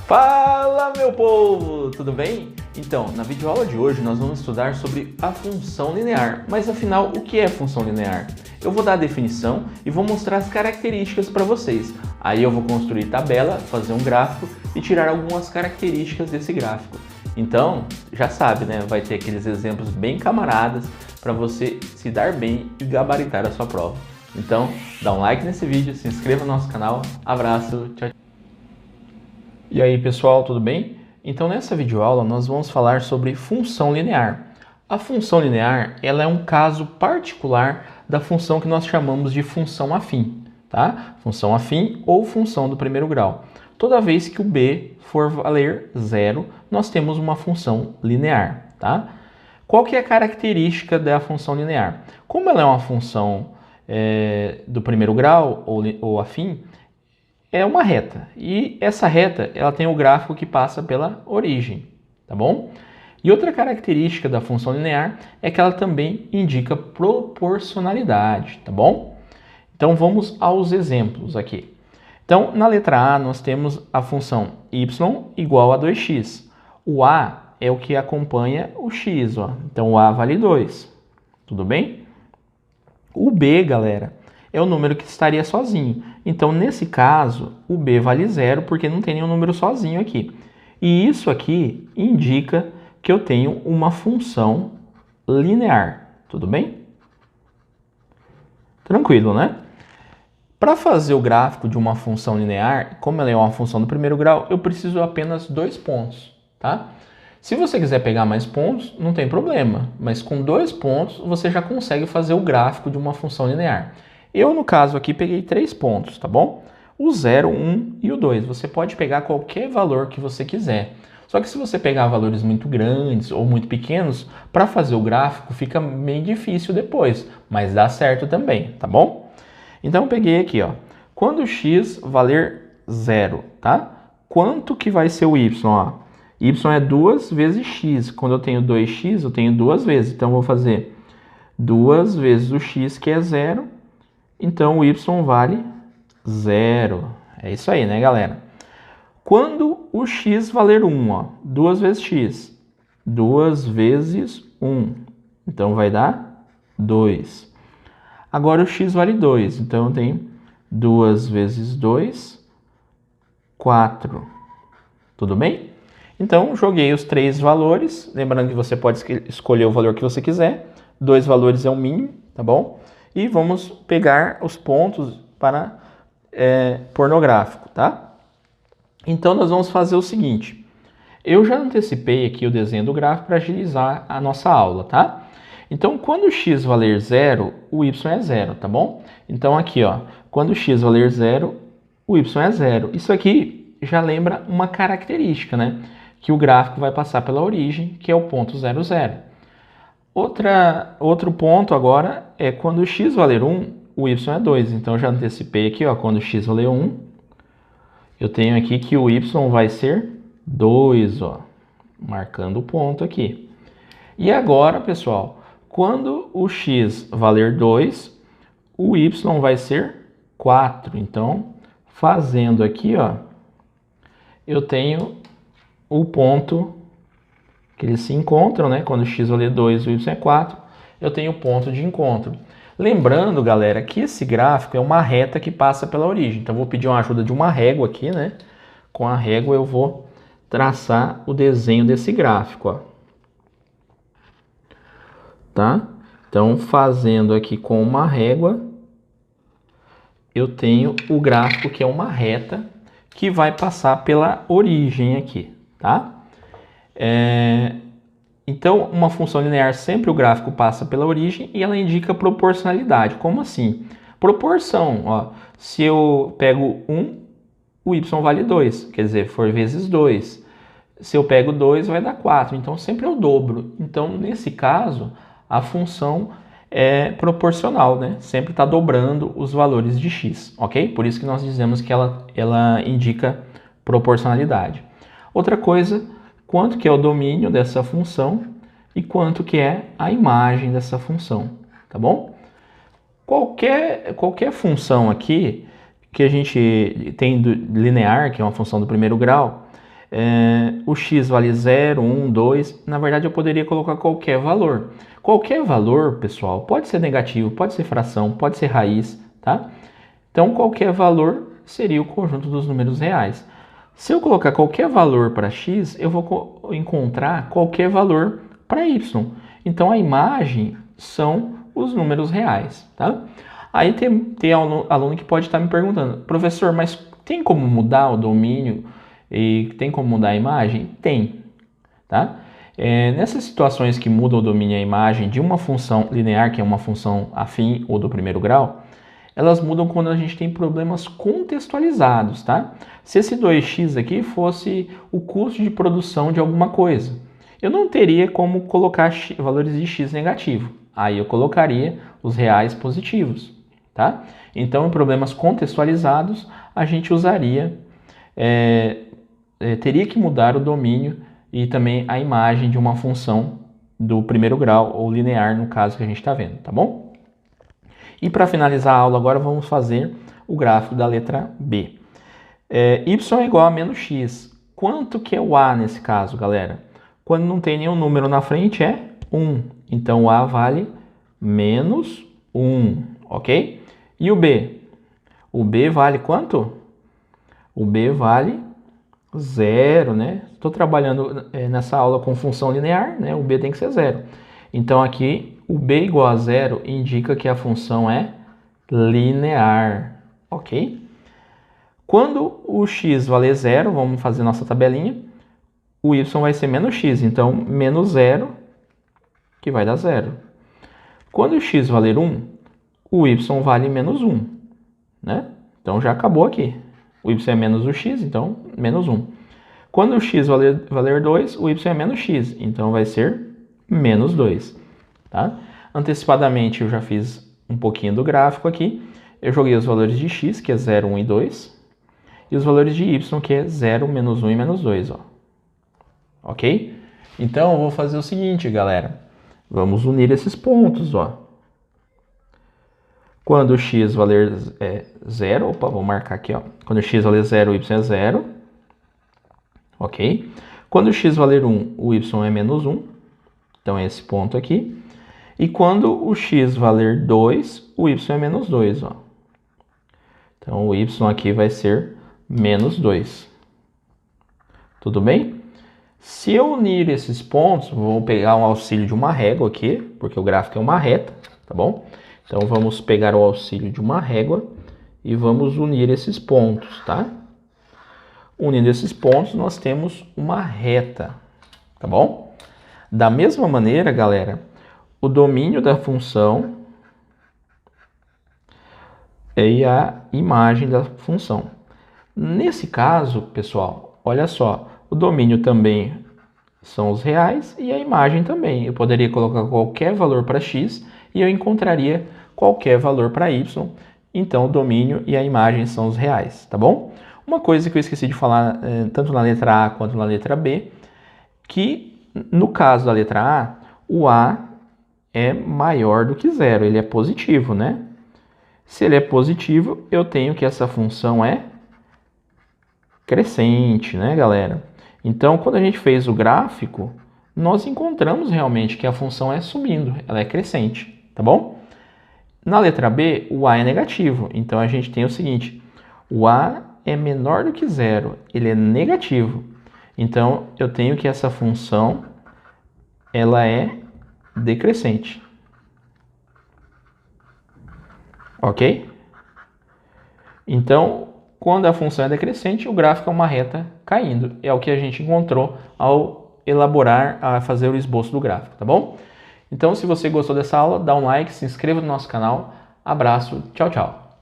Fala, meu povo! Tudo bem? Então, na videoaula de hoje nós vamos estudar sobre a função linear. Mas afinal, o que é função linear? Eu vou dar a definição e vou mostrar as características para vocês. Aí eu vou construir tabela, fazer um gráfico e tirar algumas características desse gráfico. Então, já sabe, né? Vai ter aqueles exemplos bem camaradas para você se dar bem e gabaritar a sua prova. Então, dá um like nesse vídeo, se inscreva no nosso canal. Abraço, tchau, tchau. E aí pessoal, tudo bem? Então nessa videoaula nós vamos falar sobre função linear. A função linear ela é um caso particular da função que nós chamamos de função afim, tá? Função afim ou função do primeiro grau. Toda vez que o b for valer zero, nós temos uma função linear, tá? Qual que é a característica da função linear? Como ela é uma função do primeiro grau ou afim, é uma reta, e essa reta ela tem o gráfico que passa pela origem, tá bom? E outra característica da função linear é que ela também indica proporcionalidade, tá bom? Então vamos aos exemplos aqui. Então na letra A nós temos a função y igual a 2x. O A é o que acompanha o x, ó. Então o A vale 2, tudo bem? O B, galera, é o número que estaria sozinho. Então, nesse caso, o b vale zero, porque não tem nenhum número sozinho aqui. E isso aqui indica que eu tenho uma função linear. Tudo bem? Tranquilo, né? Para fazer o gráfico de uma função linear, como ela é uma função do primeiro grau, eu preciso apenas 2 pontos, tá? Se você quiser pegar mais pontos, não tem problema. Mas com 2 pontos, você já consegue fazer o gráfico de uma função linear. Eu, no caso aqui, peguei 3 pontos, tá bom? O 0, 1 e o 2. Você pode pegar qualquer valor que você quiser. Só que se você pegar valores muito grandes ou muito pequenos, para fazer o gráfico fica meio difícil depois, mas dá certo também, tá bom? Então eu peguei aqui, ó. Quando x valer 0, tá? Quanto que vai ser o y, ó? Y é 2 vezes x. Quando eu tenho 2x, eu tenho 2 vezes. Então eu vou fazer 2 vezes o x, que é 0. Então, o y vale 0. É isso aí, né, galera? Quando o x valer 1, ó, 2 vezes x, 2 vezes 1. Então, vai dar 2. Agora, o x vale 2. Então, eu tenho 2 vezes 2, 4. Tudo bem? Então, joguei os 3 valores. Lembrando que você pode escolher o valor que você quiser. 2 valores é o mínimo, tá bom? E vamos pegar os pontos para pôr no gráfico, tá? Então, nós vamos fazer o seguinte. Eu já antecipei aqui o desenho do gráfico para agilizar a nossa aula, tá? Então, quando o x valer 0, o y é 0, tá bom? Então, aqui, ó, quando o x valer 0, o y é 0. Isso aqui já lembra uma característica, né? Que o gráfico vai passar pela origem, que é o ponto 0, 0. Outro ponto agora é quando o x valer 1, o y é 2. Então, eu já antecipei aqui, ó, quando o x valer 1, eu tenho aqui que o y vai ser 2, ó, marcando o ponto aqui. E agora, pessoal, quando o x valer 2, o y vai ser 4. Então, fazendo aqui, ó, eu tenho o ponto que eles se encontram, né? Quando o x valer 2, o y é 4, eu tenho o ponto de encontro. Lembrando, galera, que esse gráfico é uma reta que passa pela origem. Então, eu vou pedir uma ajuda de uma régua aqui, né? Com a régua eu vou traçar o desenho desse gráfico, ó. Tá? Então, fazendo aqui com uma régua, eu tenho o gráfico que é uma reta que vai passar pela origem aqui, tá? Então, uma função linear, sempre o gráfico passa pela origem e ela indica proporcionalidade. Como assim? Proporção, ó. Se eu pego 1, o y vale 2, quer dizer, for vezes 2. Se eu pego 2, vai dar 4, então sempre é o dobro. Então, nesse caso, a função é proporcional, né? Sempre está dobrando os valores de x, ok? Por isso que nós dizemos que ela indica proporcionalidade. Outra coisa, quanto que é o domínio dessa função e quanto que é a imagem dessa função, tá bom? Qualquer função aqui que a gente tem linear, que é uma função do primeiro grau, o x vale 0, 1, 2. Na verdade, eu poderia colocar qualquer valor. Qualquer valor, pessoal, pode ser negativo, pode ser fração, pode ser raiz, tá? Então, qualquer valor seria o conjunto dos números reais. Se eu colocar qualquer valor para x, eu vou encontrar qualquer valor para y. Então, a imagem são os números reais, tá? Aí tem aluno que pode estar me perguntando, professor, mas tem como mudar o domínio e tem como mudar a imagem? Tem, tá? Nessas situações que mudam o domínio e a imagem de uma função linear, que é uma função afim ou do primeiro grau, elas mudam quando a gente tem problemas contextualizados, tá? Se esse 2x aqui fosse o custo de produção de alguma coisa, eu não teria como colocar valores de x negativo. Aí eu colocaria os reais positivos, tá? Então, em problemas contextualizados, a gente usaria, teria que mudar o domínio e também a imagem de uma função do primeiro grau ou linear, no caso que a gente está vendo, tá bom? E para finalizar a aula agora, vamos fazer o gráfico da letra B. Y é igual a menos x. Quanto que é o A nesse caso, galera? Quando não tem nenhum número na frente é 1. Então, o A vale menos 1, ok? E o B? O B vale quanto? O B vale 0, né? Estou trabalhando nessa aula com função linear, né? O B tem que ser 0. Então, aqui, o B igual a 0 indica que a função é linear, ok? Quando o x valer 0, vamos fazer nossa tabelinha, o y vai ser menos x, então menos 0, que vai dar 0. Quando o x valer 1, o y vale menos 1, né? Então já acabou aqui. O y é menos o x, então menos 1. Quando o x valer 2, o y é menos x, então vai ser menos 2. Tá? Antecipadamente eu já fiz um pouquinho do gráfico aqui. Eu joguei os valores de x, que é 0, 1 e 2. E os valores de y, que é 0, menos 1 e menos 2. Ó. Ok? Então eu vou fazer o seguinte, galera. Vamos unir esses pontos. Ó. Quando o x valer 0, opa, vou marcar aqui. Ó. Quando o x valer 0, o y é 0. Ok? Quando o x valer 1, o y é menos 1. Então é esse ponto aqui. E quando o x valer 2, o y é menos 2. Ó. Então, o y aqui vai ser menos 2. Tudo bem? Se eu unir esses pontos, vou pegar um auxílio de uma régua aqui, porque o gráfico é uma reta, tá bom? Então, vamos pegar o auxílio de uma régua e vamos unir esses pontos, tá? Unindo esses pontos, nós temos uma reta, tá bom? Da mesma maneira, galera, o domínio da função e a imagem da função. Nesse caso, pessoal, olha só, o domínio também são os reais e a imagem também. Eu poderia colocar qualquer valor para x e eu encontraria qualquer valor para y. Então, o domínio e a imagem são os reais, tá bom? Uma coisa que eu esqueci de falar, tanto na letra A quanto na letra B, que no caso da letra A, o A é maior do que 0, ele é positivo, né? Se ele é positivo, eu tenho que essa função é crescente, né, galera? Então, quando a gente fez o gráfico, nós encontramos realmente que a função é subindo, ela é crescente, tá bom? Na letra B, o A é negativo, então a gente tem o seguinte, o A é menor do que 0, ele é negativo. Então, eu tenho que essa função, ela é decrescente. Ok? Então, quando a função é decrescente, o gráfico é uma reta caindo. É o que a gente encontrou ao elaborar, a fazer o esboço do gráfico, tá bom? Então, se você gostou dessa aula, dá um like, se inscreva no nosso canal. Abraço, tchau, tchau.